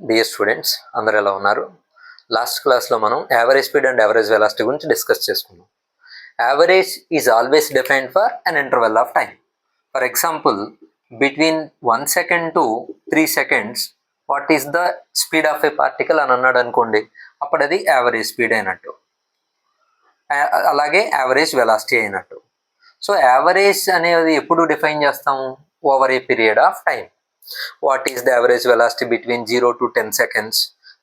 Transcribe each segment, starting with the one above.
Dear students, అందరు ఎలా ఉన్నారు? లాస్ట్ క్లాస్లో మనం average speed and average velocity గురించి డిస్కస్ చేసుకున్నాం. Average is always defined for an interval of time. For example, between 1 second to 3 seconds what is the speed of A particle అని అన్నాడు అనుకోండి, అప్పుడు అది యావరేజ్ స్పీడ్ అయినట్టు. అలాగే యావరేజ్ వెలాసిటీ అయినట్టు. సో యావరేజ్ అనేది ఎప్పుడు డిఫైన్ చేస్తాము? Over a period of time. What is the average velocity between 0 to 10 seconds,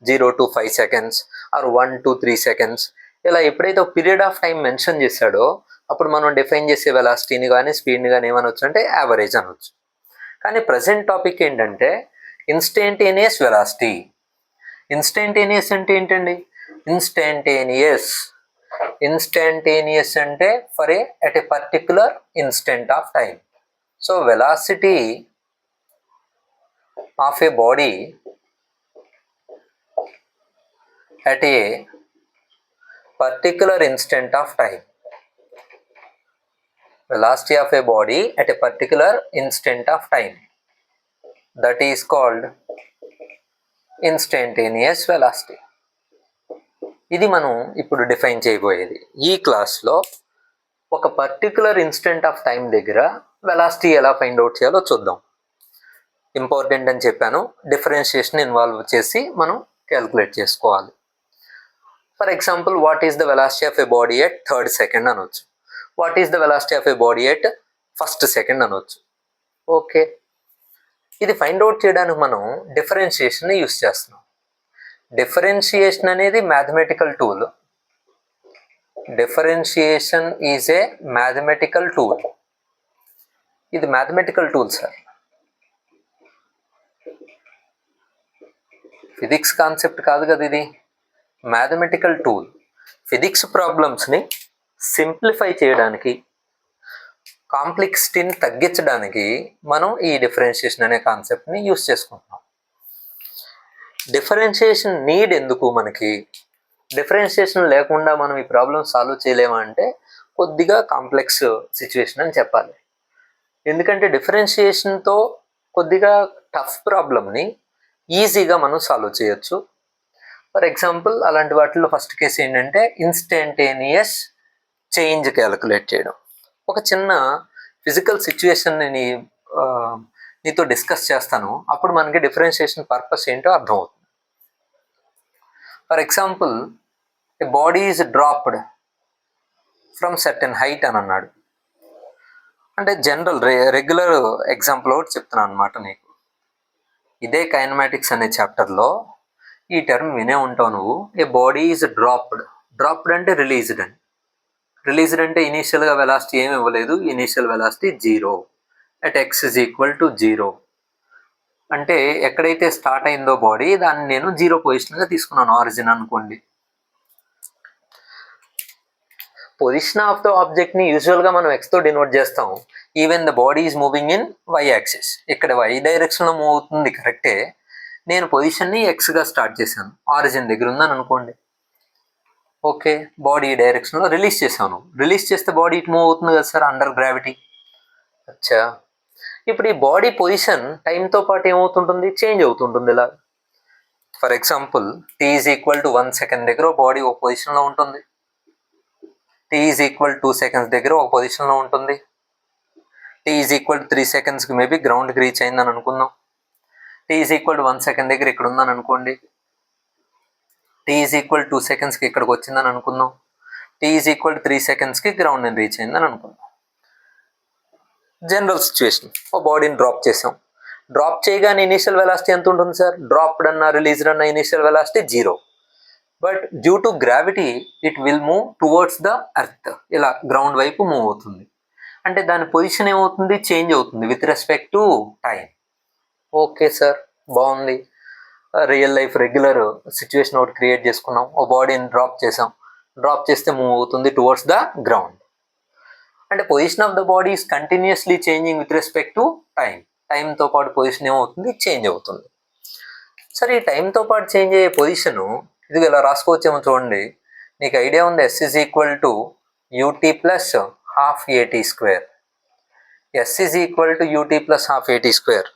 0 to 5 seconds or 1 to 3 seconds? ఇలా ఎప్పుడైతే ఒక పీరియడ్ ఆఫ్ టైం మెన్షన్ చేశాడో అప్పుడు మనం డిఫైన్ చేసే వెలాసిటీని కానీ స్పీడ్ని కానీ ఏమనొచ్చు అంటే యావరేజ్ అనొచ్చు. కానీ ప్రజెంట్ టాపిక్ ఏంటంటే ఇన్స్టంటేనియస్ వెలాసిటీ. ఇన్స్టంటేనియస్ అంటే ఏంటండి? ఇన్స్టంటేనియస్ అంటే for at a particular instant of time. So velocity of a body at a particular instant of time. Velocity of a body at a particular instant of time, that is called instantaneous velocity. ఇది మనం ఇప్పుడు define చేయబోయేది. ఈ క్లాస్లో ఒక particular instant of time దగ్గర velocity ఎలా find out చేయాలో చూద్దాం. ఇంపార్టెంట్ అని చెప్పాను, డిఫరెన్షియేషన్ ఇన్వాల్వ్ చేసి మనం క్యాల్కులేట్ చేసుకోవాలి. For example, what is the velocity of a body at 3rd second అనొచ్చు. What is the velocity of a body at 1st second అనొచ్చు. ఓకే, ఇది ఫైండ్ అవుట్ చేయడానికి మనం డిఫరెన్షియేషన్ని యూస్ చేస్తున్నాం. డిఫరెన్షియేషన్ అనేది mathematical tool. Differentiation is a mathematical tool. ఇది mathematical tool sir. Physics concept కాదు కదా ఇది, మ్యాథమెటికల్ టూల్. ఫిజిక్స్ ప్రాబ్లమ్స్ని సింప్లిఫై చేయడానికి, కాంప్లెక్సిటీని తగ్గించడానికి మనం ఈ డిఫరెన్షియేషన్ అనే కాన్సెప్ట్ని యూస్ చేసుకుంటున్నాం. డిఫరెన్షియేషన్ నీడ్ ఎందుకు మనకి? డిఫరెన్షియేషన్ లేకుండా మనం ఈ ప్రాబ్లమ్ సాల్వ్ చేయలేమా అంటే కొద్దిగా కాంప్లెక్స్ సిచ్యువేషన్ అని చెప్పాలి. ఎందుకంటే డిఫరెన్షియేషన్తో కొద్దిగా టఫ్ ప్రాబ్లమ్ని ఈజీగా మనం సాల్వ్ చేయొచ్చు. ఫర్ ఎగ్జాంపుల్, అలాంటి వాటిలో ఫస్ట్ కేసు ఏంటంటే ఇన్స్టంటేనియస్ చేంజ్ క్యాలిక్యులేట్ చేయడం. ఒక చిన్న ఫిజికల్ సిచ్యువేషన్ని నీతో డిస్కస్ చేస్తాను, అప్పుడు మనకి డిఫరెన్షియేషన్ పర్పస్ ఏంటో అర్థమవుతుంది. For example, A body is dropped from certain height అని అన్నాడు. అంటే జనరల్ రెగ్యులర్ ఎగ్జాంపుల్ ఒకటి చెప్తున్నాను అనమాట నీకు. ఇదే కైనమాటిక్స్ అనే చాప్టర్లో ఈ టర్మ్ వినే ఉంటావు నువ్వు. ఏ బాడీ ఈజ్ డ్రాప్డ్ అంటే రిలీజ్డ్ అని. రిలీజ్డ్ అంటే ఇనీషియల్గా వెలాసిటీ ఏమి ఇవ్వలేదు, initial velocity 0 at x is equal to 0. అంటే ఎక్కడైతే స్టార్ట్ అయిందో బాడీ దాన్ని నేను 0 పొజిషన్గా తీసుకున్నాను, ఆరిజిన్ అనుకోండి. పొజిషన్ ఆఫ్ ద ఆబ్జెక్ట్ని యూజువల్గా మనం ఎక్స్తో డినోట్ చేస్తాం. Even the body is moving in y axis. ఇక్కడ y డైరెక్షన్లో మూవ్ అవుతుంది కరెక్టే, నేను పొజిషన్ని ఎక్స్గా స్టార్ట్ చేశాను, ఆరిజిన్ దగ్గర ఉందని అనుకోండి. ఓకే, బాడీ డైరెక్షన్లో రిలీజ్ చేశాను. రిలీజ్ చేస్తే బాడీ ఇటు మూవ్ అవుతుంది కదా సార్, అండర్ గ్రావిటీ. అచ్చా, ఇప్పుడు ఈ బాడీ పొజిషన్ టైంతో పాటు ఏమవుతుంటుంది? చేంజ్ అవుతుంటుంది ఇలా. For example, t is equal to 1 second దగ్గర బాడీ ఒక పొజిషన్లో ఉంటుంది, t ఈజ్ ఈక్వల్ 2 సెకండ్స్ దగ్గర ఒక పొజిషన్లో ఉంటుంది, t ఈజ్ ఈక్వల్ 3 సెకండ్స్కి మేబీ గ్రౌండ్కి రీచ్ అయిందని అనుకుందాం. t ఈజ్ ఈక్వల్ 1 సెకండ్ దగ్గర ఇక్కడ ఉందని అనుకోండి, t ఈజ్ ఈక్వల్ 2 సెకండ్స్కి ఇక్కడికి వచ్చిందని అనుకుందాం, t ఈజ్ ఈక్వల్ 3 సెకండ్స్కి గ్రౌండ్ని రీచ్ అయిందని అనుకుందాం. జనరల్ సిచ్యువేషన్, ఓ బాడీని డ్రాప్ చేసాం. డ్రాప్ చేయగానే ఇనీషియల్ వెలాసిటీ ఎంత ఉంటుంది సార్? డ్రాప్డ్ అన్న రిలీజ్డ్ అన్న initial velocity 0. But due to gravity it will move towards the earth. ఇలా గ్రౌండ్ వైపు మూవ్ అవుతుంది. అంటే దాని పొజిషన్ ఏమవుతుంది? చేంజ్ అవుతుంది with respect to time. Okay sir, బాగుంది. రియల్ లైఫ్ రెగ్యులర్ సిచ్యువేషన్ ఒకటి క్రియేట్ చేసుకున్నాం. ఓ బాడీని డ్రాప్ చేసాం, డ్రాప్ చేస్తే మూవ్ అవుతుంది టువర్డ్స్ ద గ్రౌండ్. అంటే position of the body is continuously changing with respect to time. టైంతో పాటు పొజిషన్ ఏమవుతుంది? చేంజ్ అవుతుంది. సరే, ఈ టైంతో పాటు చేంజ్ అయ్యే పొజిషను ఇది ఇలా రాసుకోవచ్చేమో చూడండి. నీకు ఐడియా ఉంది, s is equal to ut plus half at square. s is equal to ut plus half at square.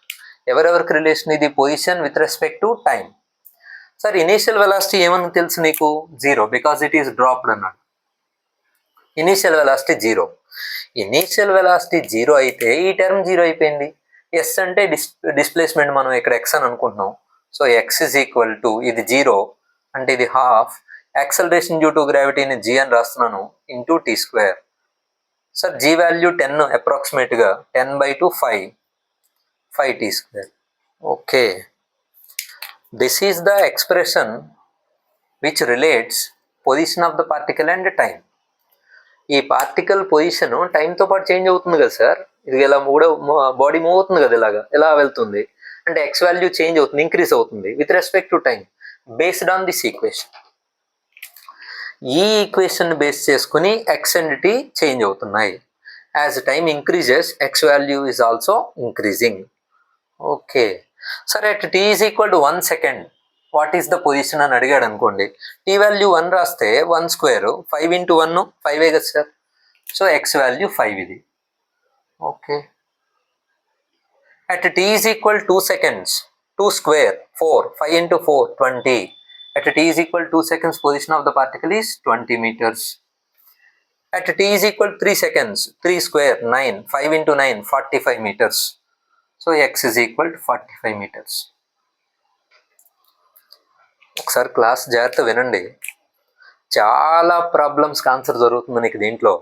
ఎవరెవరికి రిలేషన్ ఇది? Position with respect to time. Sir initial velocity ఏమని తెలుసు నీకు? 0, బికాజ్ ఇట్ ఈస్ డ్రాప్డ్ అన్నాడు. Initial velocity 0. Initial velocity 0 అయితే ఈ term 0 అయిపోయింది. Yes అంటే డిస్ప్లేస్మెంట్ మనం ఇక్కడ ఎక్స్ అని అనుకుంటున్నాం. So x is equal to ఇది 0 అంటే ఇది హాఫ్ యాక్సలరేషన్ డ్యూ టు గ్రావిటీని g అని రాస్తున్నాను into t square. Sir g value 10 అప్రాక్సిమేట్గా 10/2 5 t square. Okay, this is the expression which relates position of the particle and time. ఈ particle position టైంతో పాటు చేంజ్ అవుతుంది కదా సార్. ఇది ఇలా బాడీ మూవ్ అవుతుంది కదా, ఇలా వెళ్తుంది అంటే ఎక్స్ వాల్యూ చేంజ్ అవుతుంది, ఇంక్రీజ్ అవుతుంది with respect to time based on this equation. ఈ ఈక్వేషన్ బేస్ చేసుకుని ఎక్స్ అండ్ టీ చేంజ్ అవుతున్నాయి. As time increases x value is also increasing. Okay సరే, at t is equal to 1 second what is the position అని అడిగాడు అనుకోండి. Tea value 1 రాస్తే 1 square 5 into 1 5 కదా sir. So X value 5 ఇది. Okay, at t is equal 2 seconds 2 square 4 5 into 4 20. At t is equal 2 seconds, position of the particle is 20 meters. At t is equal 3 seconds, 3 square 9, 5 into 9, 45 meters. So x is equal to 45 meters. ఒకసారి class జాగ్రత్త వినండి, చాలా ప్రాబ్లమ్స్కి answer దొరుకుతుంది నీకు దీంట్లో.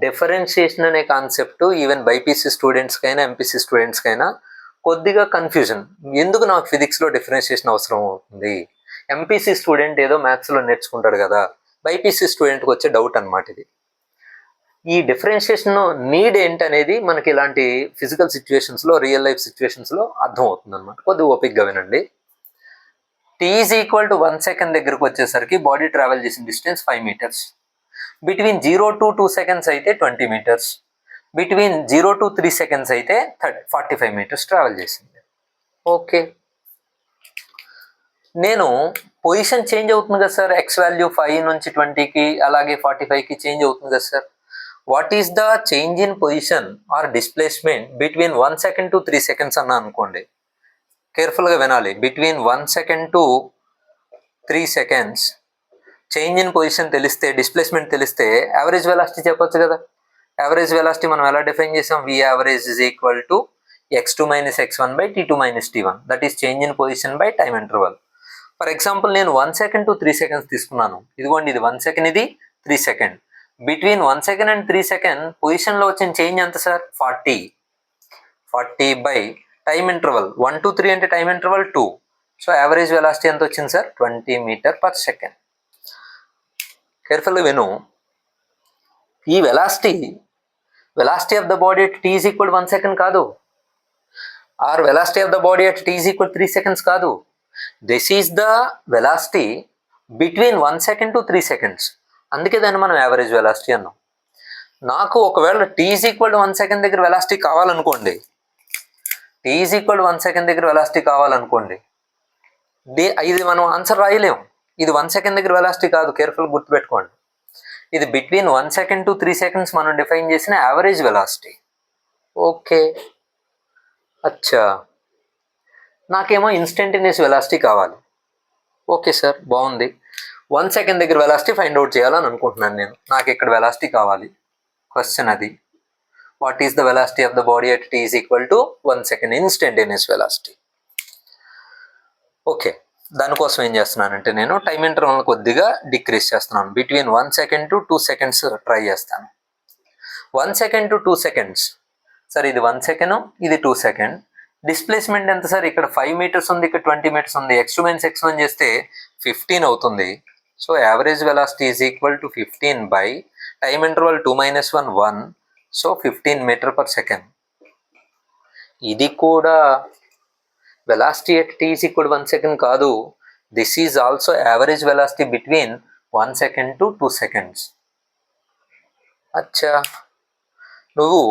Differentiation అనే concept even BiPC స్టూడెంట్స్కైనా MPC స్టూడెంట్స్కైనా కొద్దిగా confusion. ఎందుకు నాకు ఫిజిక్స్లో డిఫరెన్షియేషన్ అవసరం అవుతుంది? ఎంపీసీ స్టూడెంట్ ఏదో మ్యాథ్స్లో నేర్చుకుంటాడు కదా, బైపీసీ స్టూడెంట్కి వచ్చే డౌట్ అనమాట ఇది. ఈ డిఫరెన్షియేషన్ నీడ్ ఏంటనేది మనకి ఇలాంటి ఫిజికల్ సిచ్యువేషన్స్లో, రియల్ లైఫ్ సిచ్యువేషన్స్లో అర్థం అవుతుంది అనమాట. కొద్దిగా ఓపిక్గా వినండి. T is equal to 1 second దగ్గరకు వచ్చేసరికి బాడీ ట్రావెల్ చేసిన distance 5 meters. Between 0 to 2 seconds అయితే 20 meters. బిట్వీన్ 0 to 3 seconds అయితే 45 meters ట్రావెల్ చేసింది. ఓకే, నేను పొజిషన్ చేంజ్ అవుతుంది కదా సార్, ఎక్స్ వాల్యూ 5 నుంచి 20కి అలాగే 45కి చేంజ్ అవుతుంది కదా sir. What is the change in position or displacement between 1 second to 3 seconds అన్నా అనుకోండి. కేర్ఫుల్గా వినాలి. Between 1 second to 3 seconds change in position తెలిస్తే, డిస్ప్లేస్మెంట్ తెలిస్తే యావరేజ్ వెలాసిటీ చెప్పొచ్చు కదా. యావరేజ్ వెలాసిటీ మనం ఎలా డిఫైన్ చేసాం? V average is equal to x2 - x1 by t2 - t1. That is change in position by time interval. For example నేను 1 second to 3 seconds తీసుకున్నాను. ఇదిగోండి, ఇది 1 second, ఇది 3 second. Between 1 second and 3 second పొజిషన్లో వచ్చిన చేంజ్ ఎంత sir? 40 by time interval 1 to 3 అంటే time interval 2. So average velocity ఎంత వచ్చింది సార్? 20 meter/second. కేర్ఫుల్గా విను. ఈ velocity of the body at t is equal 1 second కాదు, or velocity of the body at t is equal 3 seconds కాదు. This is the velocity between 1 second to 3 seconds. అందుకే దాన్ని మనం యావరేజ్ వెలాసిటీ అన్నాం. నాకు ఒకవేళ t ఈజ్ ఈక్వల్ 1 second దగ్గర velocity కావాలనుకోండి, t ఈజ్ ఈక్వల్ 1 second దగ్గర వెలాసిటీ కావాలనుకోండి, ఇది మనం ఆన్సర్ రాయలేము. ఇది 1 second దగ్గర వెలాసిటీ కాదు, కేర్ఫుల్ గుర్తుపెట్టుకోండి. ఇది బిట్వీన్ 1 second to 3 seconds మనం డిఫైన్ చేసిన యావరేజ్ వెలాసిటీ. ఓకే, అచ్చా, నాకేమో ఇన్స్టంటేనియస్ వెలాసిటీ కావాలి. ఓకే సార్, బాగుంది. 1 second దగ్గర వెలాసిటీ ఫైండ్ అవుట్ చేయాలని అనుకుంటున్నాను నేను. నాకు ఇక్కడ వెలాసిటీ కావాలి. క్వశ్చన్ అది, what is the velocity of the body at t is equal to 1 second instantaneous velocity. Okay, దానికోసం ఏం చేస్తున్నానంటే నేను టైం ఇంటర్వల్ కొద్దిగా డిక్రీజ్ చేస్తున్నాను. Between 1 second to 2 seconds try చేస్తాను. 1 second to 2 seconds సార్, ఇది 1 second, ఇది 2 second. డిస్ప్లేస్మెంట్ ఎంత సార్? ఇక్కడ 5 meters ఉంది, ఇక్కడ 20 meters ఉంది. x2 - x1 చేస్తే 15 అవుతుంది. So average velocity is equal to 15 by time interval 2 - 1 1. So 15 meter/second. ఇది కూడా velocity at t is equal 1 second కాదు. This is also average velocity between 1 second to 2 seconds. అచ్చా, నువ్వు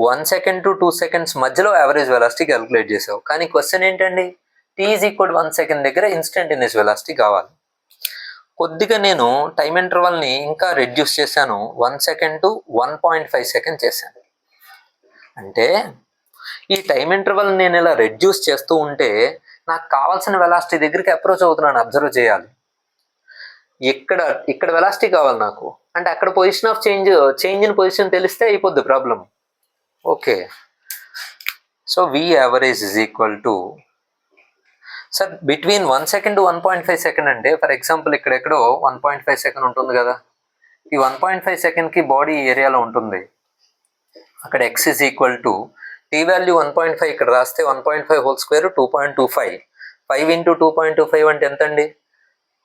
1 second to 2 seconds మధ్యలో average velocity calculate చేసావు. కానీ question ఏంటండి? t is equal 1 second దగ్గర ఇన్స్టంటేనియస్ వెలాసిటీ కావాలి. కొద్దిగా నేను టైం ఇంటర్వల్ని ఇంకా రెడ్యూస్ చేశాను. 1 second to 1.5 seconds చేశాను. అంటే ఈ టైం ఇంటర్వల్ నేను ఇలా రెడ్యూస్ చేస్తూ ఉంటే నాకు కావాల్సిన వెలాసిటీ దగ్గరికి అప్రోచ్ అవుతున్నాను, అబ్జర్వ్ చేయాలి. ఇక్కడ వెలాసిటీ కావాలి నాకు, అంటే అక్కడ position of change in position తెలిస్తే అయిపోద్ది problem. Okay, so V average is equal to, sir between 1 second 1.5 second అంటే ఫర్ ఎగ్జాంపుల్ ఇక్కడెక్కడో 1.5 సెకండ్ ఉంటుంది కదా, ఈ 1.5 సెకండ్కి బాడీ ఏరియాలో ఉంటుంది. అక్కడ x is equal to t value 1.5 ఇక్కడ రాస్తే 1.5 హోల్ స్క్వేర్ 2.25, 5 ఇంటూ 2.25 అంటే ఎంత అండి?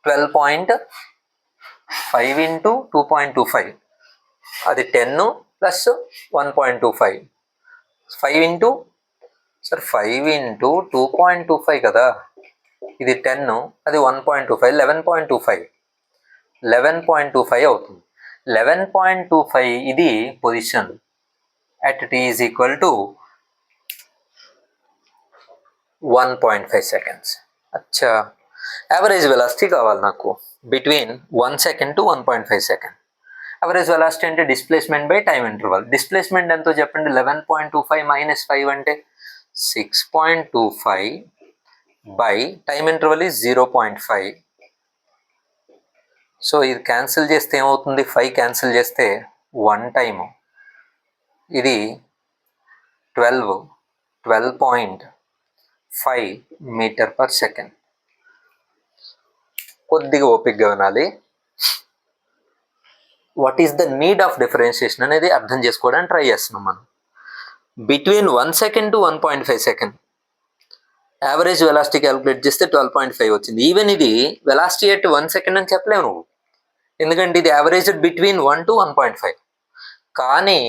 12.5 ఇంటూ 2.25, అది 10 ప్లస్ 1.25, 5 ఇంటూ 2.25 కదా, ఇది 10, అది 1.25, 11.25 అవుతుంది. 11.25 ఇది position at t is equal to 1.5 seconds. అచ్చా, యావరేజ్ వెలాసిటీ కావాలి నాకు between 1 second to 1.5 second. Average velocity అంటే displacement by time interval. Displacement ఎంతో చెప్పండి? 11.25 మైనస్ 5 అంటే 6.25 by time interval is 0.5. So ఇది క్యాన్సిల్ చేస్తే ఏమవుతుంది? 5 క్యాన్సిల్ చేస్తే 1 టైము, ఇది 12.5 మీటర్ పర్ సెకండ్. కొద్దిగా ఓపిక్గా వినాలి. What is the need of differentiation అనేది అర్థం చేసుకోవడానికి ట్రై చేస్తున్నాం మనం. Between 1 second to 1.5 second average velocity calculate చేస్తే 12.5 వచ్చింది. ఈవెన్ ఇది వెలాసిటీ ఎట్ 1 సెకండ్ అని చెప్పలేవు నువ్వు, ఎందుకంటే ఇది యావరేజ్ బిట్వీన్ 1 టు 1.5. కానీ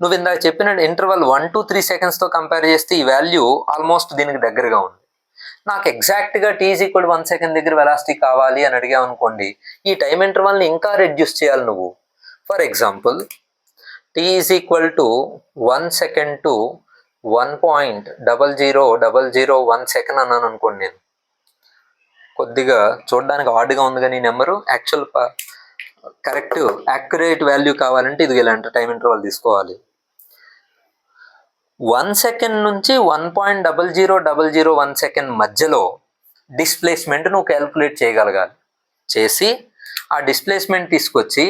నువ్వు ఇందాక చెప్పిన ఇంటర్వల్ 1 to 3 సెకండ్స్తో కంపేర్ చేస్తే ఈ వాల్యూ ఆల్మోస్ట్ దీనికి దగ్గరగా ఉంది. నాకు ఎగ్జాక్ట్గా t = 1 సెకండ్ దగ్గర వెలాసిటీ కావాలి అని అడిగావు అనుకోండి, ఈ టైం ఇంటర్వల్ని ఇంకా రెడ్యూస్ చేయాలి నువ్వు. For example t = 1 second to 1.0001 second అన్నాను అనుకోండి. నేను కొద్దిగా చూడడానికి ఆడ్గా ఉంది కానీ ఈ number actual correct accurate value కావాలంటే ఇది ఇలాంటి టైం ఇంటర్వల్ తీసుకోవాలి. 1 సెకండ్ నుంచి 1.0001 సెకండ్ మధ్యలో డిస్ప్లేస్మెంట్ నువ్వు క్యాల్కులేట్ చేయగలగాలి. చేసి ఆ డిస్ప్లేస్మెంట్ తీసుకొచ్చి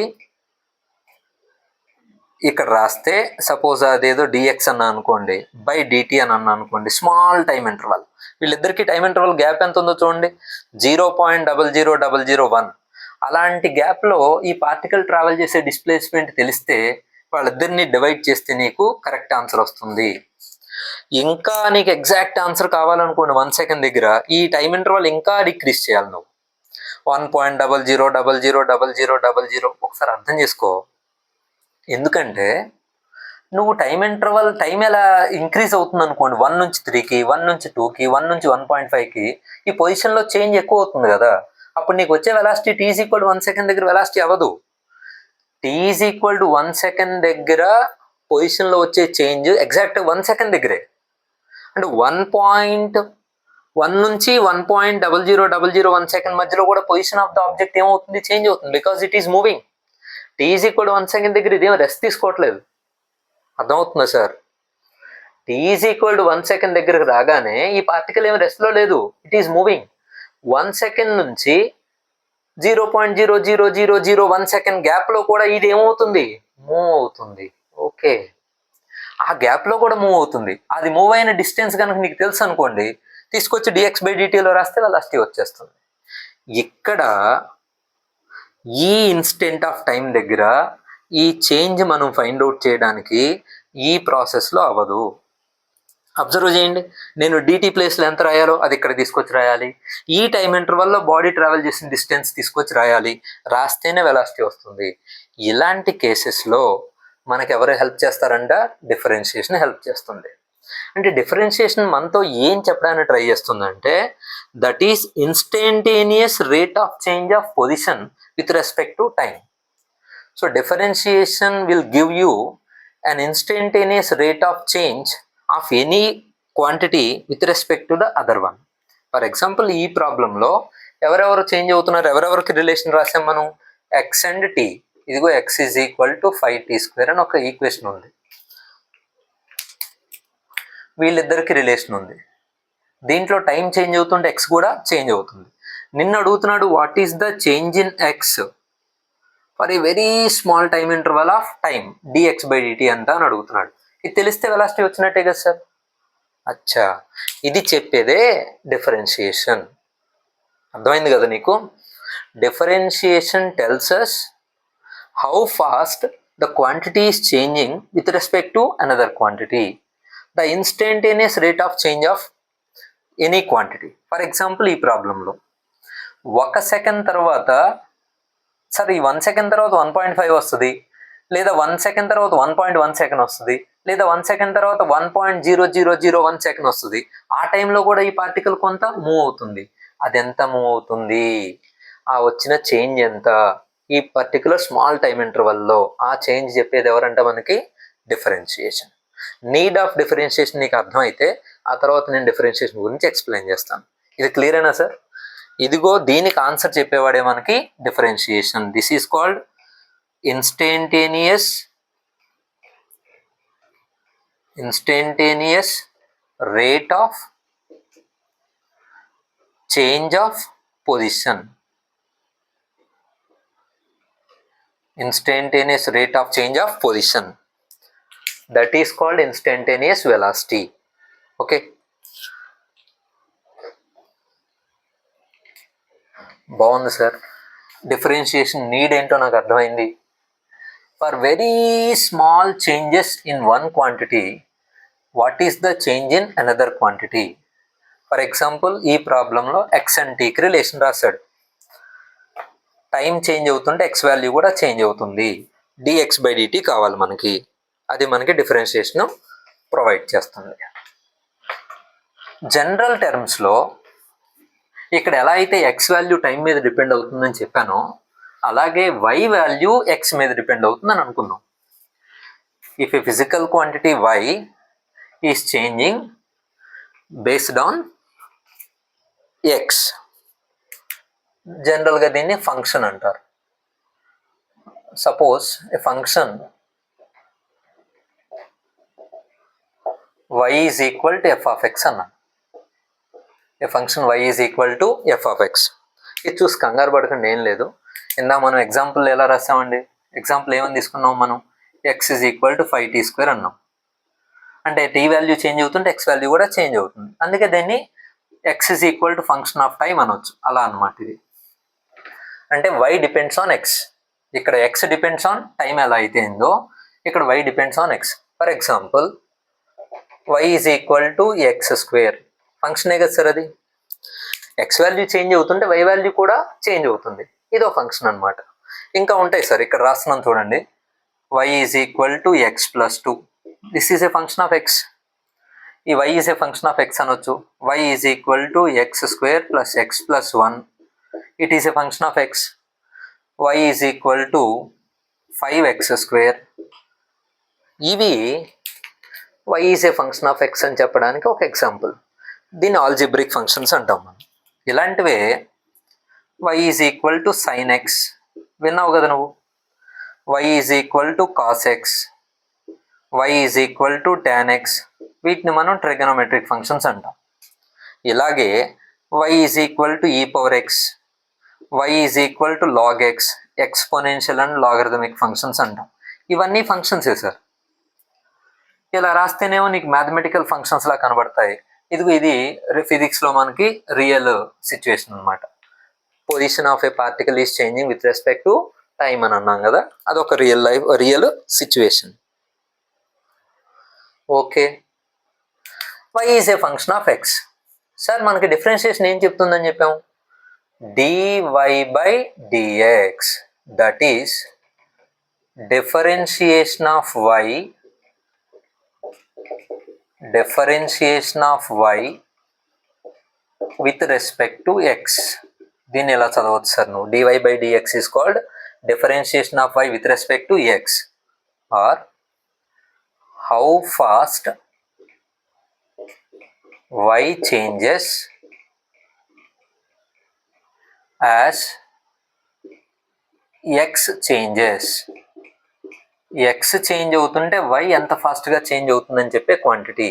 ఇక్కడ రాస్తే, సపోజ్ అదేదో dx అన్నా అనుకోండి, బై dt అని అన్నా అనుకోండి, స్మాల్ టైం ఇంటర్వల్. వీళ్ళిద్దరికి టైం ఇంటర్వల్ గ్యాప్ ఎంత ఉందో చూడండి, 0.00001. అలాంటి గ్యాప్లో ఈ పార్టికల్ ట్రావెల్ చేసే డిస్ప్లేస్మెంట్ తెలిస్తే వాళ్ళిద్దరిని డివైడ్ చేస్తే నీకు కరెక్ట్ ఆన్సర్ వస్తుంది. ఇంకా నీకు ఎగ్జాక్ట్ ఆన్సర్ కావాలనుకోండి 1 సెకండ్ దగ్గర ఈ టైం ఇంటర్వల్ ఇంకా డిక్రీజ్ చేయాలి నువ్వు. 1.000000. ఒకసారి అర్థం చేసుకో. ఎందుకంటే నువ్వు టైం ఇంటర్వల్ టైం ఎలా ఇంక్రీజ్ అవుతుంది అనుకోండి, 1 నుంచి 3కి, 1 నుంచి 2కి, 1 నుంచి 1.5కి ఈ పొజిషన్లో చేంజ్ ఎక్కువ అవుతుంది కదా. అప్పుడు నీకు వచ్చే వెలాసిటీ t = 1 సెకండ్ దగ్గర వెలాసిటీ అవ్వదు. t = 1 సెకండ్ దగ్గర పొజిషన్లో వచ్చే చేంజ్ ఎగ్జాక్ట్ 1 సెకండ్ దగ్గరే. అంటే 1.1 నుంచి 1.0001 సెకండ్ మధ్యలో కూడా పొజిషన్ ఆఫ్ ద ఆబ్జెక్ట్ ఏమవుతుంది? చేంజ్ అవుతుంది, because it is moving. t = 1 second దగ్గర ఇదేం రెస్ట్ తీసుకోవట్లేదు. అర్థమవుతుందా సార్? t = 1 సెకండ్ దగ్గరకు రాగానే ఈ పార్టికల్ ఏమి రెస్ట్లో లేదు, ఇట్ ఈస్ మూవింగ్. 1 సెకండ్ నుంచి 0.00001 సెకండ్ గ్యాప్లో కూడా ఇది ఏమవుతుంది? మూవ్ అవుతుంది. ఓకే, ఆ గ్యాప్లో కూడా మూవ్ అవుతుంది. అది మూవ్ అయిన డిస్టెన్స్ కనుక నీకు తెలుసు అనుకోండి, తీసుకొచ్చి dx/dtలో రాస్తే వెలాసిటీ వచ్చేస్తుంది. ఇక్కడ ఈ ఇన్స్టెంట్ ఆఫ్ టైం దగ్గర ఈ చేంజ్ మనం ఫైండ్ అవుట్ చేయడానికి ఈ ప్రాసెస్లో అవ్వదు. అబ్జర్వ్ చేయండి, నేను dt ప్లేస్లో ఎంత రాయాలో అది ఇక్కడ తీసుకొచ్చి రాయాలి. ఈ టైం ఇంటర్వల్లో బాడీ ట్రావెల్ చేసిన డిస్టెన్స్ తీసుకొచ్చి రాయాలి. రాస్తేనే వెలాసిటీ వస్తుంది. ఇలాంటి కేసెస్లో మనకు ఎవరు హెల్ప్ చేస్తారంట? డిఫరెన్షియేషన్ హెల్ప్ చేస్తుంది. అంటే డిఫరెన్షియేషన్ మనతో ఏం చెప్పడానికి ట్రై చేస్తుందంటే, that is instantaneous rate of change of position with respect to time. So differentiation will give you an instantaneous rate of change of any quantity with respect to the other one. For example ఈ ప్రాబ్లంలో ఎవరెవరు change అవుతున్నారు, ఎవరెవరికి relation రాసాం మనం? x and t. ఇదిగో x = 5t² అని ఒక ఈక్వేషన్ ఉంది. వీళ్ళిద్దరికి రిలేషన్ ఉంది. దీంట్లో టైం చేంజ్ అవుతుంటే ఎక్స్ కూడా చేంజ్ అవుతుంది. నిన్ను అడుగుతున్నాడు what is the change in x for a very small time interval of time d x by d t అంతా అని అడుగుతున్నాడు. ఇది తెలిస్తే వెలాసిటీ వచ్చినట్టే కదా సార్. అచ్చా, ఇది చెప్పేదే డిఫరెన్షియేషన్. అర్థమైంది కదా నీకు? Differentiation tells us how fast the quantity is changing with respect to another quantity, the instantaneous rate of change of any quantity. For example ఈ ప్రాబ్లంలో 1 సెకండ్ తర్వాత సరే ఈ 1 సెకండ్ తర్వాత 1.5 వస్తుంది, లేదా 1 సెకండ్ తర్వాత 1.1 సెకండ్ వస్తుంది, లేదా 1 సెకండ్ తర్వాత 1.0001 సెకండ్ వస్తుంది. ఆ టైంలో కూడా ఈ పార్టికల్ కొంత మూవ్ అవుతుంది. అది ఎంత మూవ్ అవుతుంది, ఆ వచ్చిన చేంజ్ ఎంత ఈ పర్టికులర్ స్మాల్ టైం ఇంటర్వల్లో, ఆ చేంజ్ చెప్పేది ఎవరంటే మనకి డిఫరెన్షియేషన్. నీడ్ ఆఫ్ డిఫరెన్షియేషన్ నీకు అర్థమైతే ఆ తర్వాత నేను డిఫరెన్షియేషన్ గురించి ఎక్స్ప్లెయిన్ చేస్తాను. ఇది క్లియరేనా సార్? ఇదిగో దీనికి ఆన్సర్ చెప్పేవాడే మనకి differentiation. This is called instantaneous rate of change of position. Instantaneous rate of change of position, that is called instantaneous velocity. Okay, బాగుంది సార్. డిఫరెన్షియేషన్ నీడ్ ఏంటో నాకు అర్థమైంది. For very small changes in one quantity what is the change in another quantity. For example ఈ ప్రాబ్లంలో X and టీకి relation రాశాడు. Time change అవుతుంటే X value కూడా చేంజ్ అవుతుంది. డిఎక్స్ బై డిటి కావాలి మనకి. అది మనకి డిఫరెన్షియేషన్ ప్రొవైడ్ చేస్తుంది. జనరల్ టర్మ్స్లో ఇక్కడ ఎలా అయితే ఎక్స్ వాల్యూ టైం మీద డిపెండ్ అవుతుందని చెప్పానో అలాగే వై వాల్యూ ఎక్స్ మీద డిపెండ్ అవుతుందని అనుకుందాం. If a physical quantity y is changing based on x, జనరల్గా దీన్ని ఫంక్షన్ అంటారు. Suppose a function y is equal to f of x అన్నాను. A function y is equal to f of x. ఇది చూసి కంగారు పడకండి, ఏం లేదు. ఇందా మనం ఎగ్జాంపుల్ ఎలా రాసామండి? ఎగ్జాంపుల్ ఏమని తీసుకున్నాం మనం? X is equal to 5t² అన్నాం. అంటే టీ వాల్యూ చేంజ్ అవుతుంటే ఎక్స్ వాల్యూ కూడా చేంజ్ అవుతుంది. అందుకే దీన్ని X is equal to function of time అనొచ్చు. అలా అన్నమాట ఇది. అంటే y డిపెండ్స్ ఆన్ ఎక్స్. ఇక్కడ ఎక్స్ డిపెండ్స్ ఆన్ టైం ఎలా అయితే ఉందో ఇక్కడ y depends on X. For example y is equal to x². ఫంక్షనే కదా సార్ అది. ఎక్స్ వాల్యూ చేంజ్ అవుతుంటే y వాల్యూ కూడా చేంజ్ అవుతుంది. ఇదో ఫంక్షన్ అనమాట. ఇంకా ఉంటాయి సార్, ఇక్కడ రాస్తున్నాను చూడండి. y is equal to x+2. This is a function of X. ఈ y is a function of X అనొచ్చు. y is equal to x² plus x+1. it is a function of x. y is equal to 5x². ఇవి y is a function of x అని చెప్పడానికి ఒక example. దీన్ని algebraic functions అంటాం మనం. ఇలాంటివే y is equal to sin x, విన్నావు కదా నువ్వు. y is equal to cos x, y is equal to tan x. వీటిని మనం ట్రిగనోమెట్రిక్ ఫంక్షన్స్ అంటాం. ఇలాగే y is equal to e power x, y is equal to log x, exponential and logarithmic functions అంటాం. ఇవన్నీ ఫంక్షన్సే sir. ఇలా రాస్తేనేమో నీకు mathematical functions లా కనబడతాయి. ఇది ఫిజిక్స్లో మనకి రియల్ సిచ్యువేషన్ అనమాట. Position of A particle is changing with respect to time అని అన్నాం కదా, అదొక real situation. Okay, y is a function of X. Sir మనకి డిఫరెన్షియేషన్ ఏం చెప్తుందని చెప్పాము? dy by dx, that is differentiation of y with respect to x. దీన్ని ఎలా చదవచ్చు సార్ నువ్వు? dy by dx is called differentiation of y with respect to x, or how fast y changes as x changes. x change అవుతుంటే y ఎంత ఫాస్ట్గా change అవుతుందని చెప్పే quantity.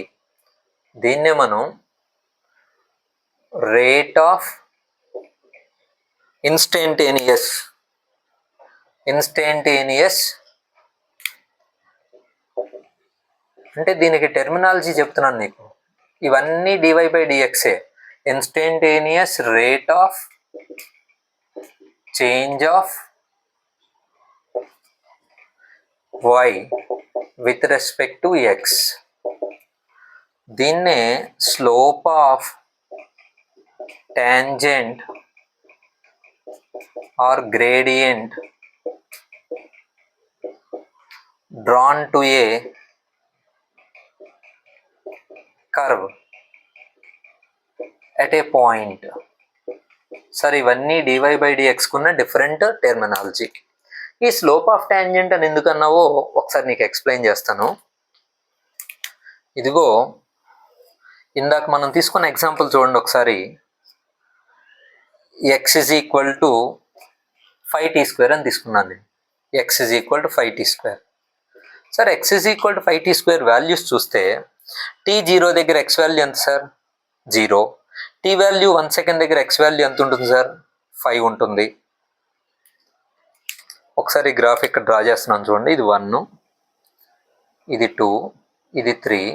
దీన్నే మనం రేట్ ఆఫ్ ఇన్స్టంటేనియస్ అంటే దీనికి టెర్మినాలజీ చెప్తున్నాను నీకు. ఇవన్నీ డివై బై డిఎక్సే. Instantaneous rate of change of y with respect to x. దీన్నే slope of tangent or gradient drawn to a curve at a point. సరే, ఇవన్నీ డివై బై డిఎక్స్ కున్న డిఫరెంట్ టెర్మినాలజీ. ఈ స్లోప్ ఆఫ్ ట్యాంజెంట్ అని ఎందుకన్నావో ఒకసారి నీకు explain చేస్తాను. ఇదిగో ఇందాక మనం తీసుకున్న ఎగ్జాంపుల్ చూడండి ఒకసారి. x is equal to 5t² అని తీసుకున్నాను నేను. x is equal to 5t². Sir, x is equal to 5t² values చూస్తే t0 దగ్గర x వాల్యూ ఎంత సార్? 0. t వాల్యూ 1 సెకండ్ దగ్గర x వాల్యూ ఎంత ఉంటుంది సార్? 5 ఉంటుంది. ఒకసారి గ్రాఫ్ ఇక్కడ డ్రా చేస్తున్నాను చూడండి. ఇది 1, ఇది 2, ఇది 3,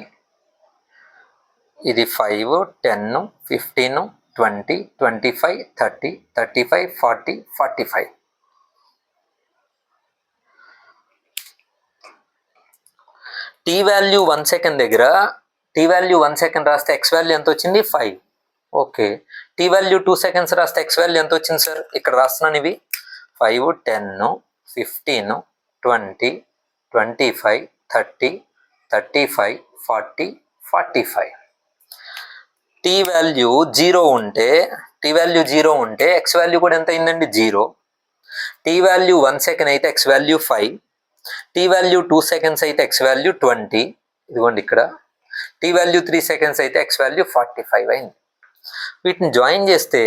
ఇది 5, 10, 15, 20, 25, 30, 35, 40, 45. టీ వాల్యూ 1 సెకండ్ దగ్గర టీ వాల్యూ 1 సెకండ్ రాస్తే ఎక్స్ వాల్యూ ఎంత వచ్చింది? 5. ఓకే. టీ వాల్యూ 2 సెకండ్స్ రాస్తే ఎక్స్ వాల్యూ ఎంత వచ్చింది సార్? ఇక్కడ రాస్తున్నాను ఇవి 5, 10, 15, 20, 25, 30, 35, 40, 45. టీ వాల్యూ 0 ఉంటే ఎక్స్ వాల్యూ కూడా ఎంత అయిందండి? 0. టీ వాల్యూ 1 సెకండ్ అయితే x value 5. T value 2 seconds అయితే ఎక్స్ వాల్యూ 20. ఇదిగోండి ఇక్కడ. టీ వాల్యూ 3 సెకండ్స్ అయితే ఎక్స్ వాల్యూ 45 అయింది. వీటిని జాయిన్ చేస్తే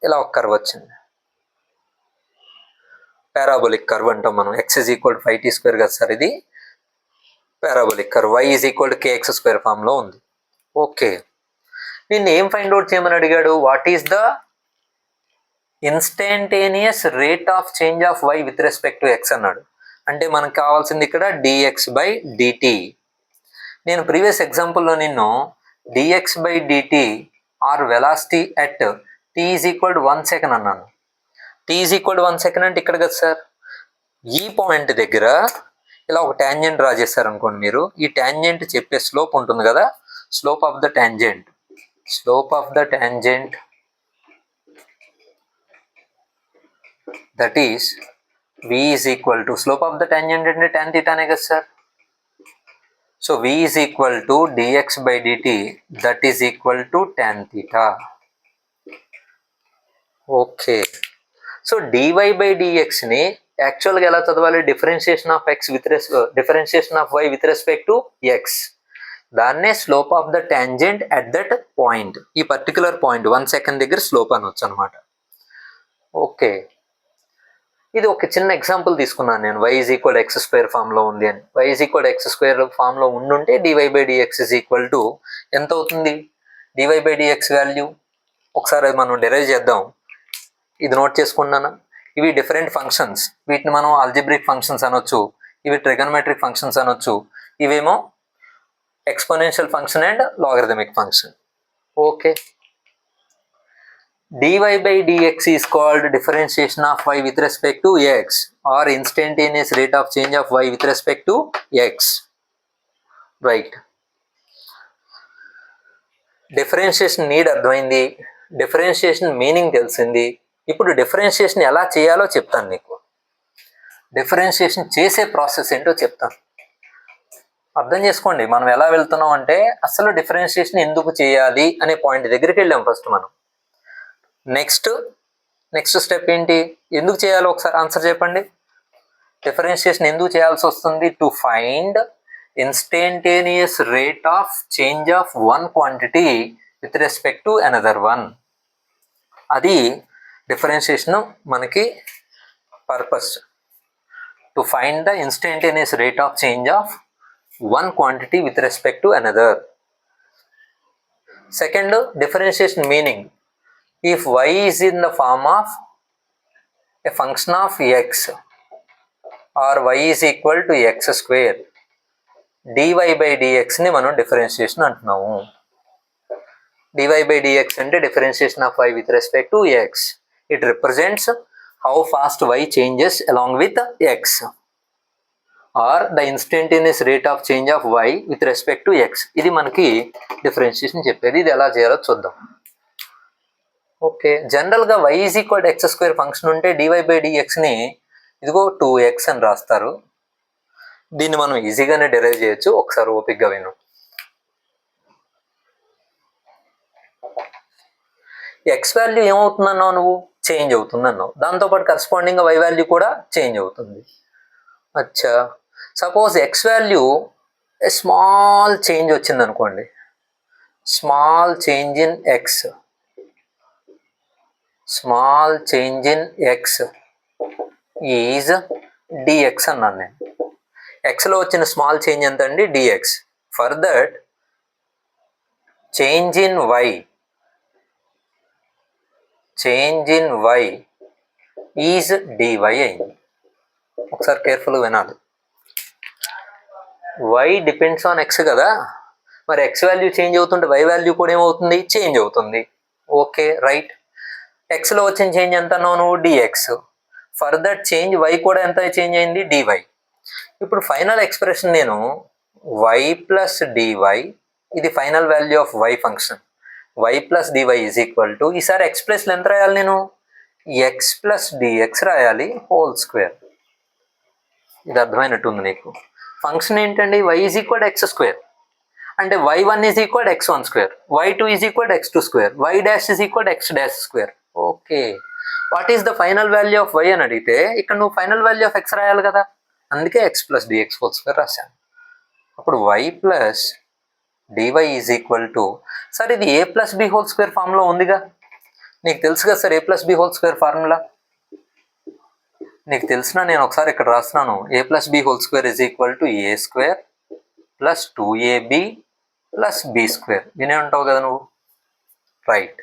ఇలా ఒక కర్వ్ వచ్చింది. పారాబోలిక్ కర్వ్ అంటాం మనం. X is equal to 5t² కదా సార్, ఇది parabolic curve. Y is equal to kx² ఫామ్లో ఉంది. ఓకే. దీన్ని ఏం ఫైండ్ అవుట్ చేయమని అడిగాడు? What is the instantaneous rate of change of y with respect to x అన్నాడు. అంటే మనకు కావాల్సింది ఇక్కడ dx/dt. నేను ప్రీవియస్ ఎగ్జాంపుల్లో నిన్ను dx/dt or velocity at t is equal to 1 second అన్నాను. t is equal to 1 second అంటే ఇక్కడ కదా సార్. ఈ పాయింట్ దగ్గర ఇలా ఒక ట్యాంజెంట్ డ్రా చేశారు అనుకోండి మీరు. ఈ ట్యాంజెంట్ చెప్పే స్లోప్ ఉంటుంది కదా, slope of the tangent that is v is equal to slope of the tangent అంటే tan θనే కదా sir. So v is equal to dx/dt that is equal to tan θ. Okay. So dy/dxని యాక్చువల్గా ఎలా చదవాలి? Differentiation of y with respect to x. దాన్నే slope of the tangent at that point. ఈ particular point 1 second దగ్గర slope అనొచ్చు అనమాట. Okay. ఇది ఒక చిన్న ఎగ్జాంపుల్ తీసుకున్నాను నేను. y ఈజ్ ఈక్వల్ x² ఫామ్లో ఉంది అని. y ఈజ్ ఈక్వల్ x² ఫామ్లో ఉండుంటే dy/dx ఈజ్ ఈక్వల్ టు ఎంత అవుతుంది? dy/dx వాల్యూ ఒకసారి మనం డెరైవ్ చేద్దాం. ఇది నోట్ చేసుకున్నాను. ఇవి డిఫరెంట్ ఫంక్షన్స్. వీటిని మనం ఆల్జిబ్రిక్ ఫంక్షన్స్ అనొచ్చు, ఇవి ట్రిగనోమెట్రిక్ ఫంక్షన్స్ అనొచ్చు, ఇవేమో exponential function and logarithmic function. Okay. dy/dx is called differentiation of y with respect to x or instantaneous rate of change of y with respect to x. Right. Differentiation need అర్థమైంది, differentiation meaning తెలిసింది. ఇప్పుడు differentiation ఎలా చేయాలో చెప్తాను నీకు. Differentiation చేసే process ఏంటో చెప్తాను. అర్థం చేసుకోండి, మనం ఎలా వెళ్తున్నాం అంటే అసలు డిఫరెన్షియేషన్ ఎందుకు చేయాలి అనే పాయింట్ దగ్గరికి వెళ్ళాం ఫస్ట్ మనం. నెక్స్ట్ స్టెప్ ఏంటి? ఎందుకు చేయాలో ఒకసారి ఆన్సర్ చెప్పండి. డిఫరెన్షియేషన్ ఎందుకు చేయాల్సి వస్తుంది? To find instantaneous rate of change of one quantity with respect to another one. అది డిఫరెన్షియేషన్ మనకి purpose. To find the instantaneous rate of change of one quantity with respect to another. Second, differentiation meaning. if y is in the form of a function of x or y is equal to x square, dy by dx ని మనం differentiation అంటున్నాము. dy by dx అంటే differentiation of y with respect to x. It represents how fast y changes along with x or the instantaneous rate of change of y with respect to x. ఇది మనకి differentiation చెప్పేది. ఇది ఎలా చేయాలో చూద్దాం. Okay, జనరల్గా y is equal X square function ఉంటే dy by dxని ఇదిగో 2x అని రాస్తారు. దీన్ని మనం ఈజీగానే డెరైవ్ చేయొచ్చు. ఒకసారి ఓపిక్గా విను. ఎక్స్ వాల్యూ ఏమవుతుందన్నావు నువ్వు? చేంజ్ అవుతుందన్నావు. దాంతోపాటు కరస్పాండింగ్గా y వాల్యూ కూడా చేంజ్ అవుతుంది. అచ్చా, suppose x value small change వచ్చింది అనుకోండి. Small change in x, small change in x is d x అన్నాను నేను. ఎక్స్లో వచ్చిన స్మాల్ చేంజ్ ఎంత అండి? D x. For that change in y, change in y is d y అయింది. ఒకసారి కేర్ఫుల్గా వినాలి. వై డిపెండ్స్ ఆన్ ఎక్స్ కదా, మరి ఎక్స్ వాల్యూ చేంజ్ అవుతుంటే వై వాల్యూ కూడా ఏమవుతుంది? చేంజ్ అవుతుంది. Okay, right. ఎక్స్లో వచ్చిన చేంజ్ ఎంత అన్నావు నువ్వు? Dx. For that change y కూడా ఎంత చేంజ్ అయింది? డివై. ఇప్పుడు ఫైనల్ ఎక్స్ప్రెషన్ నేను వై ప్లస్ డివై, ఇది final value of y function. Y plus DY is equal to, ఈసారి ఎక్స్ ప్లస్లో ఎంత రాయాలి నేను? ఎక్స్ ప్లస్ డిఎక్స్ రాయాలి హోల్ స్క్వేర్. ఇది అర్థమైనట్టుంది నీకు. ఫంక్షన్ ఏంటండి? Y is equal X square అంటే y1 is equal x1 square, y2 is equal x2 square, y dash is equal x dash square. Okay, what is the final value of y అని అడిగితే ఇక్కడ నువ్వు final value of x రాయాలి కదా, అందుకే x plus dx whole square రాశాను. అప్పుడు y plus DY is equal to, sir ఇది a plus b whole square formula ఉందిగా, నీకు తెలుసు కదా sir a plus b whole square formula. నీకు తెలిసిన నేను ఒకసారి ఇక్కడ రాస్తున్నాను. a plus b whole square is equal to a square plus 2ab plus b square. వినే ఉంటావు కదా నువ్వు, రైట్.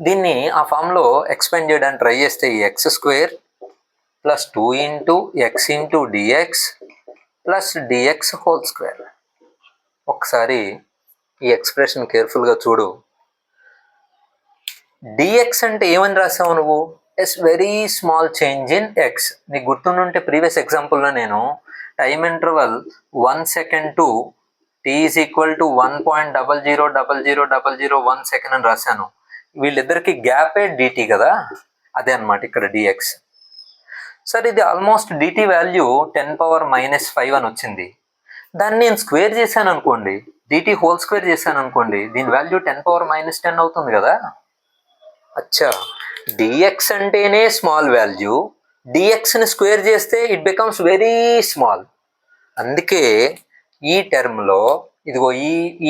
దీన్ని ఆ ఫామ్లో ఎక్స్పెండ్ చేయడానికి ట్రై చేస్తే x square plus 2 into x into d x plus dx whole square. ఒకసారి ఈ ఎక్స్ప్రెషన్ కేర్ఫుల్గా చూడు. డిఎక్స్ అంటే ఏమని రాసావు నువ్వు? Yes very small change in x. నీకు గుర్తుంటే ప్రీవియస్ ఎగ్జాంపుల్లో నేను time interval 1 second to t is equal to 1.000001 second అని రాశాను. వీళ్ళిద్దరికి గ్యాపే డిటి కదా, అదే అనమాట ఇక్కడ డిఎక్స్. సార్ ఇది ఆల్మోస్ట్ డిటి వాల్యూ 10⁻⁻5 అని వచ్చింది. దాన్ని నేను స్క్వేర్ చేశాను అనుకోండి, డిటి హోల్ స్క్వేర్ చేశాను అనుకోండి, దీని వాల్యూ 10⁻10 అవుతుంది కదా. అచ్చా, డిఎక్స్ అంటేనే స్మాల్ వాల్యూ, డిఎక్స్ని స్క్వేర్ చేస్తే ఇట్ బికమ్స్ వెరీ స్మాల్. అందుకే ఈ టర్మ్లో ఇదిగో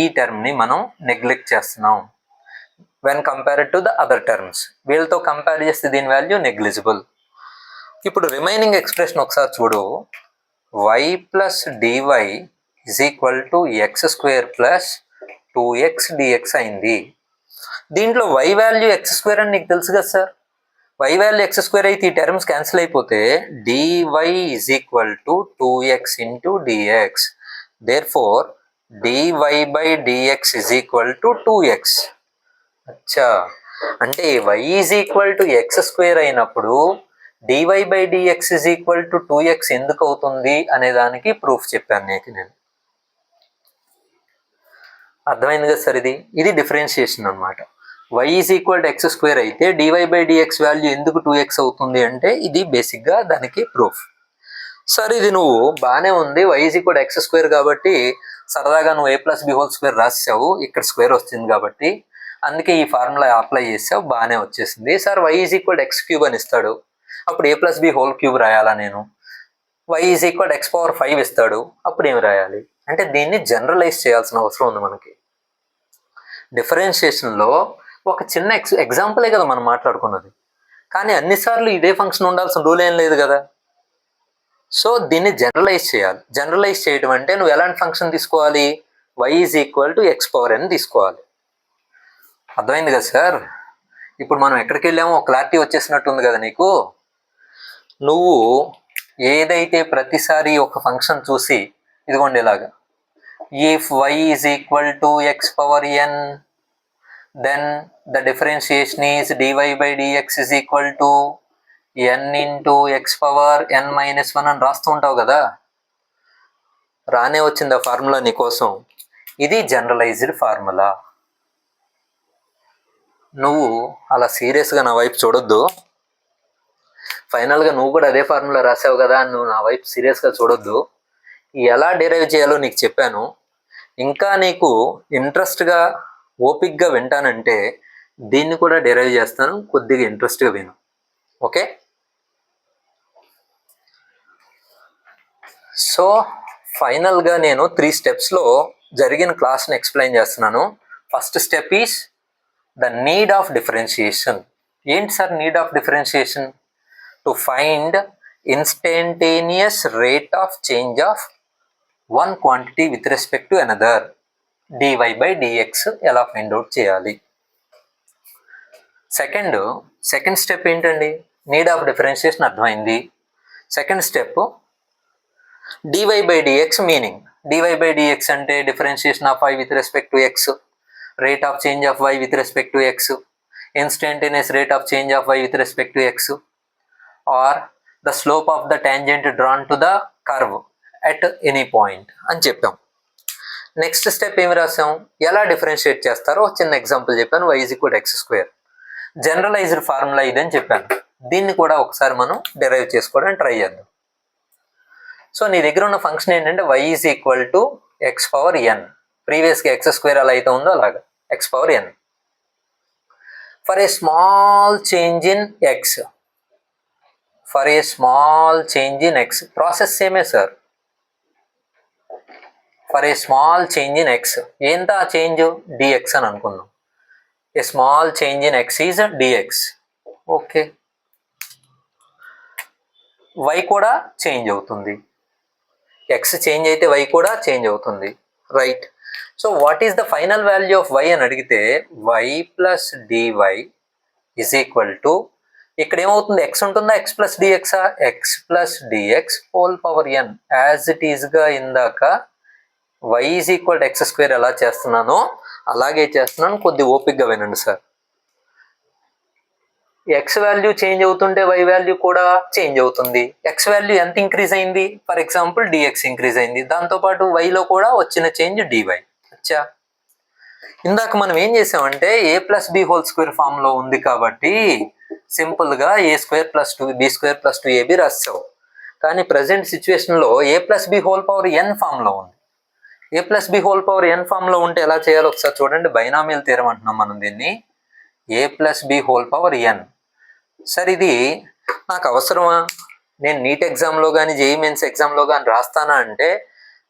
ఈ టర్మ్ని మనం నెగ్లెక్ట్ చేస్తున్నాం when compared to the other terms. వీళ్ళతో కంపేర్ చేస్తే దీని వాల్యూ నెగ్లిజిబుల్. ఇప్పుడు రిమైనింగ్ ఎక్స్ప్రెషన్ ఒకసారి చూడు. Y plus DY is equal to x square plus 2x d x అయింది. దీంట్లో వై వాల్యూ ఎక్స్ స్క్వేర్ అని నీకు తెలుసు కదా sir. Y value x square అయితే ఈ టర్మ్స్ క్యాన్సిల్ అయిపోతే dy is equal to 2x into dx. Therefore dy by dx is equal to 2x. అచ్చా, అంటే y is equal to x square అయినప్పుడు dy by dx is equal to 2x ఎందుకు అవుతుంది అనే దానికి ప్రూఫ్ చెప్పాను నీకు నేను. అర్థమైంది కదా సార్. ఇది డిఫరెన్షియేషన్ అనమాట. y is equal to x square అయితే డివై బై డిఎక్స్ వాల్యూ ఎందుకు 2x అవుతుంది అంటే ఇది బేసిక్గా దానికి ప్రూఫ్. సార్ ఇది నువ్వు బాగానే ఉంది, y is equal to x square కాబట్టి సరదాగా నువ్వు a plus b whole square రాసావు, ఇక్కడ స్క్వేర్ వస్తుంది కాబట్టి అందుకే ఈ ఫార్ములా అప్లై చేసావు, బాగానే వచ్చేసింది. Sir y is equal to x cube అని ఇస్తాడు, అప్పుడు a plus b whole cube రాయాలా నేను? y is equal to x power 5 ఇస్తాడు, అప్పుడు ఏమి రాయాలి అంటే దీన్ని జనరలైజ్ చేయాల్సిన అవసరం ఉంది మనకి. డిఫరెన్షియేషన్లో ఒక చిన్న ఎగ్జాంపులే కదా మనం మాట్లాడుకున్నది, కానీ అన్నిసార్లు ఇదే ఫంక్షన్ ఉండాల్సిన రూల్ ఏం లేదు కదా. సో దీన్ని జనరలైజ్ చేయాలి. జనరలైజ్ చేయడం అంటే నువ్వు ఎలాంటి ఫంక్షన్ తీసుకోవాలి? y is equal to x power n తీసుకోవాలి. అర్థమైంది కదా సార్. ఇప్పుడు మనం ఎక్కడికి వెళ్ళామో క్లారిటీ వచ్చేసినట్టుంది కదా నీకు. నువ్వు ఏదైతే ప్రతిసారి ఒక ఫంక్షన్ చూసి ఇదిగోండి ఇలాగా if y is equal to x power n then the differentiation is dy/dx is equal to n into x power n minus 1 అని రాస్తూ ఉంటావు కదా. రానే వచ్చింది ఆ ఫార్ములా నీకోసం. ఇది జనరలైజ్డ్ ఫార్ములా. నువ్వు అలా సీరియస్గా నా వైపు చూడొద్దు. ఫైనల్గా నువ్వు కూడా అదే ఫార్ములా రాసావు కదా అని నువ్వు నా వైపు సీరియస్గా చూడొద్దు. ఎలా డిరైవ్ చేయాలో నీకు చెప్పాను. ఇంకా నీకు ఇంట్రెస్ట్గా ఓపిక్గా వింటానంటే దీన్ని కూడా డిరైవ్ చేస్తాను. కొద్దిగా ఇంట్రెస్ట్గా విను. ఓకే. సో ఫైనల్గా నేను 3 స్టెప్స్లో జరిగిన క్లాస్ని ఎక్స్ప్లెయిన్ చేస్తున్నాను. First step is the need of differentiation. ఏంటి sir need of differentiation? To find instantaneous rate of change of one quantity with respect to another, dy/dx ఎలా ఫైండ్ అవుట్ చేయాలి. సెకండ్ స్టెప్ ఏంటండి? నీడ్ ఆఫ్ డిఫరెన్షియేషన్ అర్థమైంది. Second step dy/dx meaning. dy/dx అంటే differentiation of y with respect to x, rate of change of y with respect to x, instantaneous rate of change of y with respect to x, or the slope of the tangent drawn to the curve at any point అని చెప్పాం. Next step ఏమి రాసాం? ఎలా differentiate చేస్తారో చిన్న example చెప్పాను. y is equal x². Generalized formula ఇదని చెప్పాను. దీన్ని కూడా ఒకసారి మనం డిరైవ్ చేసుకోవడానికి ట్రై చేద్దాం. సో నీ దగ్గర ఉన్న ఫంక్షన్ ఏంటంటే y is equal to x power n. ప్రీవియస్గా x² అలా అయితే ఉందో అలాగా x power n. For a small change in x, process సేమే sir. For a small change in x, ఏంటో ఆ చేంజ్ dx అని అనుకుందాం. A small change in x is dx. Okay. y కూడా చేంజ్ అవుతుంది. ఎక్స్ చేంజ్ అయితే y కూడా change అవుతుంది. Right. So what is the final value of y అని అడిగితే y plus dy is equal to, ఇక్కడ ఏమవుతుంది? x ఉంటుందా? x ప్లస్ డిఎక్సా? x plus dx whole power n. As it ఈస్గా ఇందాక y ఈజ్ ఈక్వల్ x² ఎలా చేస్తున్నానో అలాగే చేస్తున్నాను. కొద్ది ఓపిక్గా వినండి సార్. ఎక్స్ వాల్యూ చేంజ్ అవుతుంటే y వాల్యూ కూడా చేంజ్ అవుతుంది. ఎక్స్ వాల్యూ ఎంత ఇంక్రీజ్ అయింది? ఫర్ ఎగ్జాంపుల్ dx ఇంక్రీజ్ అయింది. దాంతోపాటు yలో కూడా వచ్చిన చేంజ్ dy. అచ్చా, ఇందాక మనం ఏం చేసామంటే a+b² ఫామ్లో ఉంది కాబట్టి సింపుల్గా a² + 2b² + 2ab రాసావు. కానీ ప్రజెంట్ సిచ్యువేషన్లో a+b² ఫామ్లో ఉంది. a+b² ఫామ్లో ఉంటే ఎలా చేయాలో ఒకసారి చూడండి. బైనామియల్ థీరం అంటున్నాం మనం దీన్ని. a+b² సార్ ఇది నాకు అవసరమా? నేను నీట్ ఎగ్జామ్లో కానీ జేఈఈ మెయిన్స్ ఎగ్జామ్లో కానీ రాస్తానా అంటే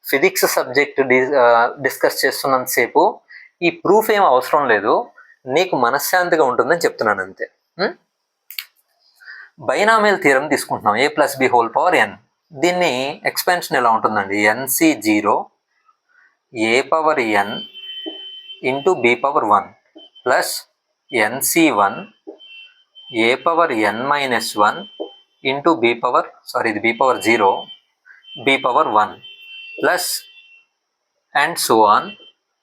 ఫిజిక్స్ సబ్జెక్ట్ డిస్కస్ చేస్తున్నంతసేపు ఈ ప్రూఫ్ ఏం అవసరం లేదు. నీకు మనశ్శాంతిగా ఉంటుందని చెప్తున్నాను అంతే. బైనామియల్ థీరం తీసుకుంటున్నాం. a+b²n. దీన్ని ఎక్స్పాన్షన్ ఎలా ఉంటుందండి? nc0 a⁴n into b⁴1 plus nc1 a⁴n-1 into ఇది b⁴0 b⁴1 plus and so on.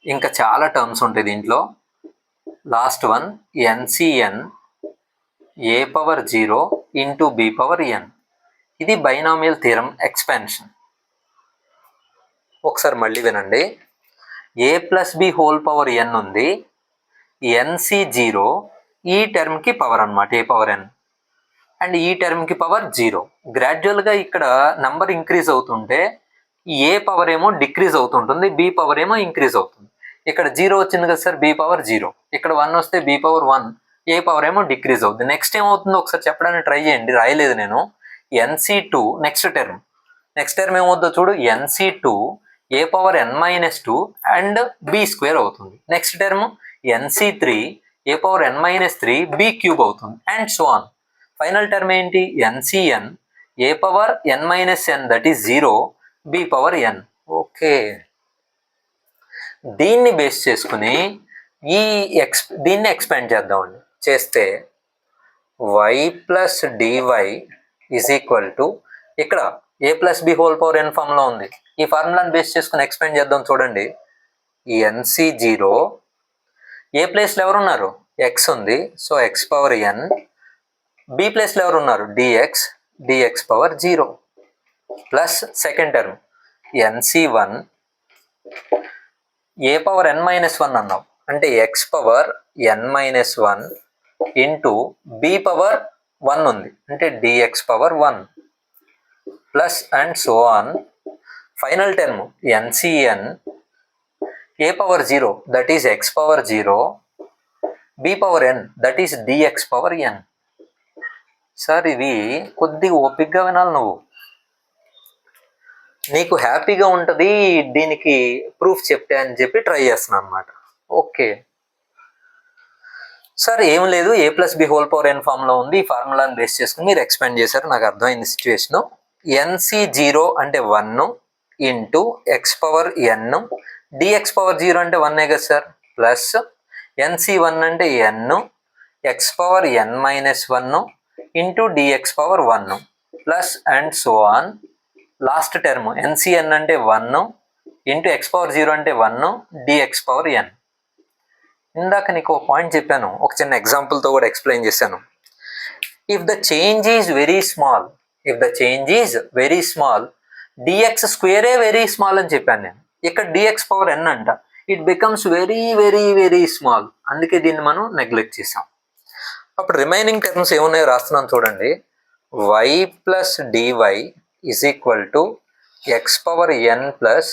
ఇంకా చాలా టర్మ్స్ ఉంటాయి దీంట్లో. Last one ncn a⁴0 into b⁴n. ఇది బైనామియల్ థీరం ఎక్స్పాన్షన్. ఒకసారి మళ్ళీ వినండి. a+b² ఉంది. nc0 ఈ టర్మ్కి పవర్ అనమాట a⁴n అండ్ ఈ టర్మ్కి పవర్ 0. గ్రాడ్యువల్గా ఇక్కడ నంబర్ ఇంక్రీజ్ అవుతుంటే ఏ పవర్ ఏమో డిక్రీజ్ అవుతుంటుంది, బి పవర్ ఏమో ఇంక్రీజ్ అవుతుంది. ఇక్కడ 0 వచ్చింది కదా సార్, b⁴0. ఇక్కడ 1 వస్తే b⁴1, ఏ పవర్ ఏమో డిక్రీజ్ అవుతుంది. నెక్స్ట్ ఏమవుతుందో ఒకసారి చెప్పడానికి ట్రై చేయండి. రాయలేదు నేను. nc2 నెక్స్ట్ టర్మ్ ఏమవుతుందో చూడు. nc2 a⁴n-2 అండ్ b² అవుతుంది. Next term nc3 a⁴n-3 b³ అవుతుంది and so on. Final term ఏంటి? ncn a⁴n-n that is 0 b⁴n. Okay, దీన్ని బేస్ చేసుకుని దీన్ని ఎక్స్పాండ్ చేద్దామండి. చేస్తే y plus DY is equal to ఇక్కడ a plus b whole power n ఫామ్లో ఉంది. ఈ ఫార్ములాని బేస్ చేసుకుని ఎక్స్ప్లెయిన్ చేద్దాం. చూడండి, ఈ ఎన్సి జీరో ఏ ప్లేస్లో ఎవరు ఉన్నారు? ఎక్స్ ఉంది, so x power n. B ప్లేస్లో ఎవరు ఉన్నారు? Dx, dx power zero plus second term nc one a power n minus one అన్నాం అంటే x power n minus one into b power one ఉంది అంటే dx power one plus and so on. Final term ncn a power zero that is x power zero, b power n that is dx power n. Sir ఇది కొద్దిగా ఓపిక్గా వినాలి నువ్వు, నీకు హ్యాపీగా ఉంటుంది దీనికి ప్రూఫ్ చెప్తే అని చెప్పి ట్రై చేస్తున్నాను అనమాట. ఓకే సార్, ఏం లేదు, ఏ plus b whole power n ఫామ్లో ఉంది. ఈ ఫార్ములాని బేస్ చేసుకుని మీరు ఎక్స్ప్లెయిన్ చేశారు, నాకు అర్థమైంది సిచ్యువేషను. ఎన్సి జీరో అంటే one into x power n, dx power zero అంటే వన్నే కదా సార్, ప్లస్ ఎన్సి వన్ అంటే n x power n minus one into dx power one plus and so on. Last term ncn అంటే one into x power zero అంటే one dx power n. ఇందాక నీకు ఒక point చెప్పాను, ఒక చిన్న ఎగ్జాంపుల్తో కూడా ఎక్స్ప్లెయిన్ చేశాను. If the change is very small, if the change is very small dx స్క్వేరే వెరీ స్మాల్ అని చెప్పాను నేను. ఇక్కడ డిఎక్స్ పవర్ ఎన్ అంట, it becomes very very very small, అందుకే దీన్ని మనం నెగ్లెక్ట్ చేసాం. అప్పుడు రిమైనింగ్ టర్మ్స్ ఏమున్నాయో రాస్తున్నాను చూడండి. Y plus DY is equal to x power n plus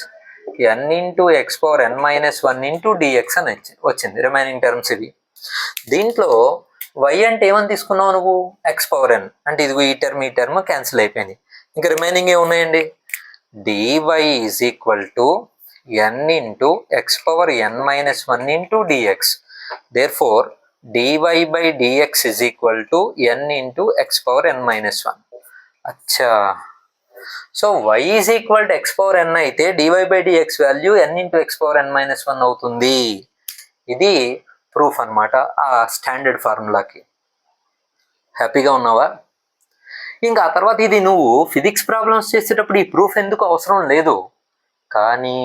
n into x power n minus one into d x అని వచ్చింది రిమైనింగ్ టర్మ్స్ ఇవి. దీంట్లో వై అంటే ఏమని తీసుకున్నావు నువ్వు? ఎక్స్ పవర్ ఎన్ అంటే ఇదిగో ఈ టర్మ్ క్యాన్సిల్ అయిపోయింది. ఇంకా రిమైనింగ్ ఏమున్నాయండి? Dy is equal to n into x power n minus one into dx. Therefore dy by dx is equal to n into x power n minus one. అచ్చా, so y is equal to x power n అయితే dy by dx value n into x power n minus one అవుతుంది. ఇది proof అనమాట ఆ standard ఫార్ములాకి. హ్యాపీగా ఉన్నావా? ఇంకా ఆ తర్వాత ఇది నువ్వు ఫిజిక్స్ ప్రాబ్లమ్స్ చేసేటప్పుడు ఈ ప్రూఫ్ ఎందుకు అవసరం లేదు, కానీ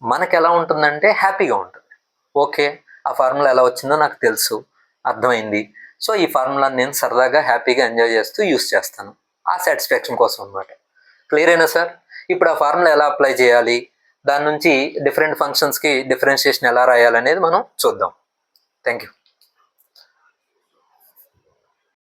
మనకు ఎలా ఉంటుందంటే హ్యాపీగా ఉంటుంది. ఓకే, ఆ ఫార్ములా ఎలా వచ్చిందో నాకు తెలుసు, అర్థమైంది, సో ఈ ఫార్ములాని నేను సరదాగా హ్యాపీగా ఎంజాయ్ చేస్తూ యూస్ చేస్తాను, ఆ సాటిస్ఫాక్షన్ కోసం అనమాట. క్లియర్ అయినా సార్? ఇప్పుడు ఆ ఫార్ములా ఎలా అప్లై చేయాలి, దాని నుంచి డిఫరెంట్ ఫంక్షన్స్కి డిఫరెన్షియేషన్ ఎలా రాయాలనేది మనం చూద్దాం. Thank you.